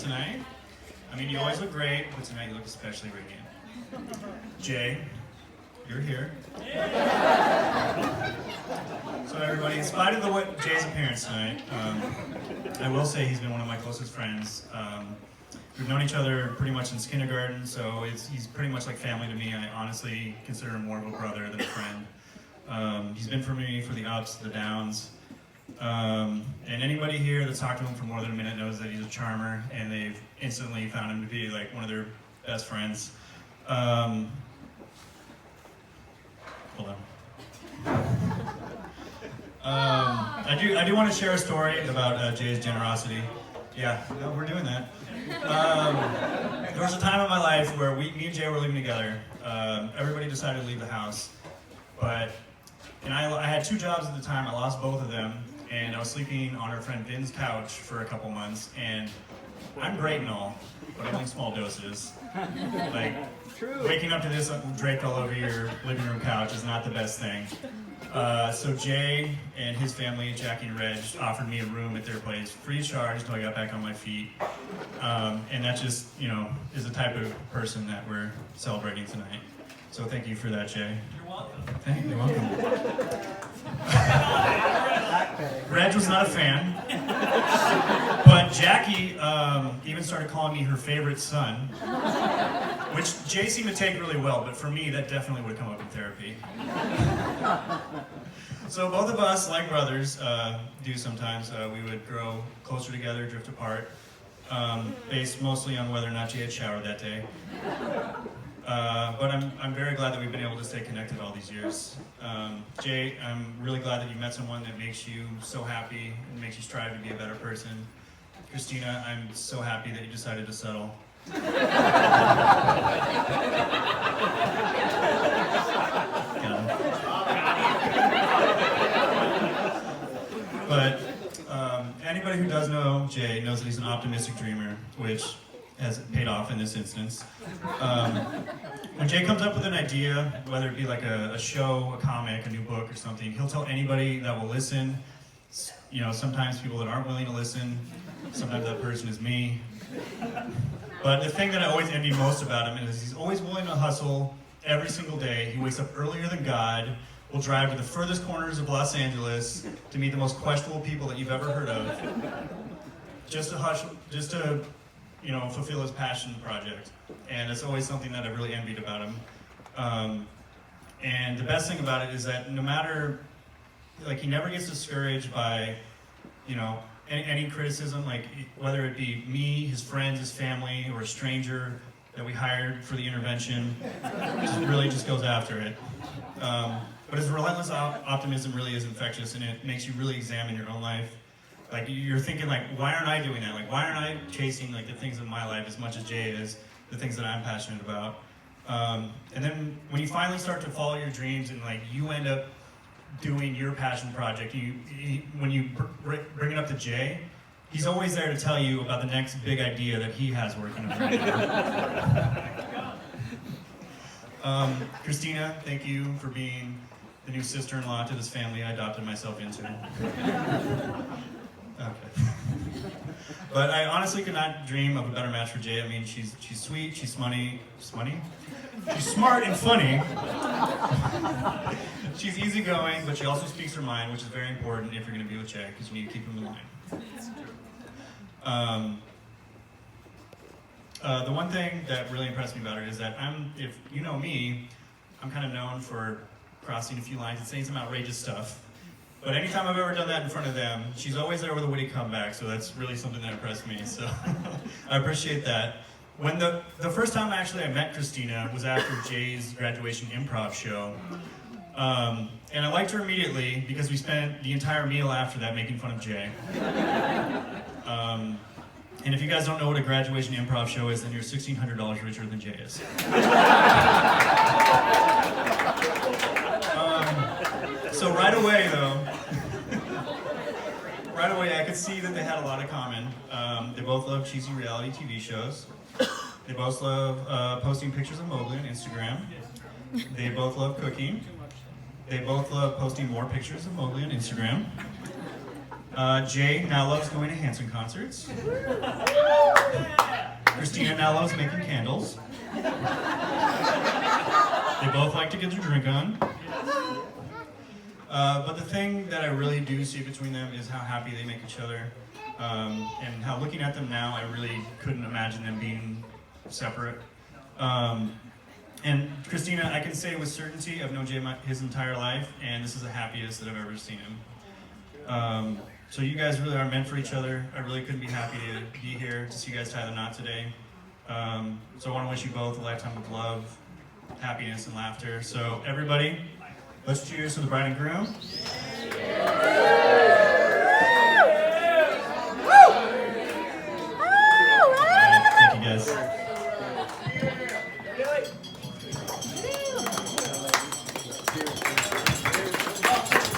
tonight. I mean, you always look great, but tonight you look especially radiant. Jay, you're here. So everybody, in spite of Jay's appearance tonight, I will say he's been one of my closest friends. We've known each other pretty much since kindergarten, so he's pretty much like family to me. I honestly consider him more of a brother than a friend. He's been for me for the ups, the downs. And anybody here that's talked to him for more than a minute knows that he's a charmer, and they've instantly found him to be like one of their best friends. Hold on. I do want to share a story about Jay's generosity. Yeah, no, we're doing that. There was a time in my life where me and Jay were living together. Everybody decided to leave the house, but I had two jobs at the time. I lost both of them, and I was sleeping on our friend Vin's couch for a couple months. And I'm great and all, but only small doses. Like waking up to this draped all over your living room couch is not the best thing. So Jay and his family, Jackie and Reg, offered me a room at their place, free of charge, until I got back on my feet. And that just, is the type of person that we're celebrating tonight. So thank you for that, Jay. You're welcome. You're welcome. Reg was not a fan, but Jackie even started calling me her favorite son, which Jay seemed to take really well, but for me, that definitely would have come up in therapy. So both of us, like brothers, do sometimes. We would grow closer together, drift apart, based mostly on whether or not Jay had showered that day. But I'm very glad that we've been able to stay connected all these years. Jay, I'm really glad that you met someone that makes you so happy and makes you strive to be a better person. Christina, I'm so happy that you decided to settle. But anybody who does know Jay knows that he's an optimistic dreamer, which has paid off in this instance. When Jay comes up with an idea, whether it be like a show, a comic, a new book, or something, he'll tell anybody that will listen. Sometimes people that aren't willing to listen, sometimes that person is me. But the thing that I always envy most about him is he's always willing to hustle every single day. He wakes up earlier than God, will drive to the furthest corners of Los Angeles to meet the most questionable people that you've ever heard of, just to fulfill his passion project. And it's always something that I've really envied about him. And the best thing about it is that no matter, he never gets discouraged by, any criticism, whether it be me, his friends, his family, or a stranger that we hired for the intervention, just goes after it. But his relentless optimism really is infectious, and it makes you really examine your own life. You're thinking, why aren't I doing that? Why aren't I chasing, the things in my life as much as Jay is, the things that I'm passionate about? And then when you finally start to follow your dreams and, you end up doing your passion project, when you bring it up to Jay, he's always there to tell you about the next big idea that he has working on right now. Christina, thank you for being the new sister-in-law to this family I adopted myself into. Okay. But I honestly could not dream of a better match for Jay. I mean, she's sweet, she's smutty? She's smart and funny. She's easygoing, but she also speaks her mind, which is very important if you're going to be with Jay, because you need to keep him in line. The one thing that really impressed me about her is that if you know me, I'm kind of known for crossing a few lines and saying some outrageous stuff. But anytime I've ever done that in front of them, she's always there with a witty comeback, so that's really something that impressed me, so I appreciate that. When the first time I met Christina was after Jay's graduation improv show, and I liked her immediately because we spent the entire meal after that making fun of Jay. And if you guys don't know what a graduation improv show is, then you're $1,600 richer than Jay is. So right away, I could see that they had a lot in common. They both love cheesy reality TV shows. They both love posting pictures of Mowgli on Instagram. They both love cooking. They both love posting more pictures of Mowgli on Instagram. Jay now loves going to Hanson concerts. Christina now loves making candles. They both like to get their drink on. But the thing that I really do see between them is how happy they make each other. And how looking at them now, I really couldn't imagine them being separate. And Christina, I can say with certainty, I've known Jay his entire life, and this is the happiest that I've ever seen him. So you guys really are meant for each other. I really couldn't be happy to be here to see you guys tie the knot today. So I want to wish you both a lifetime of love, happiness, and laughter. So everybody, let's cheers to the bride and groom.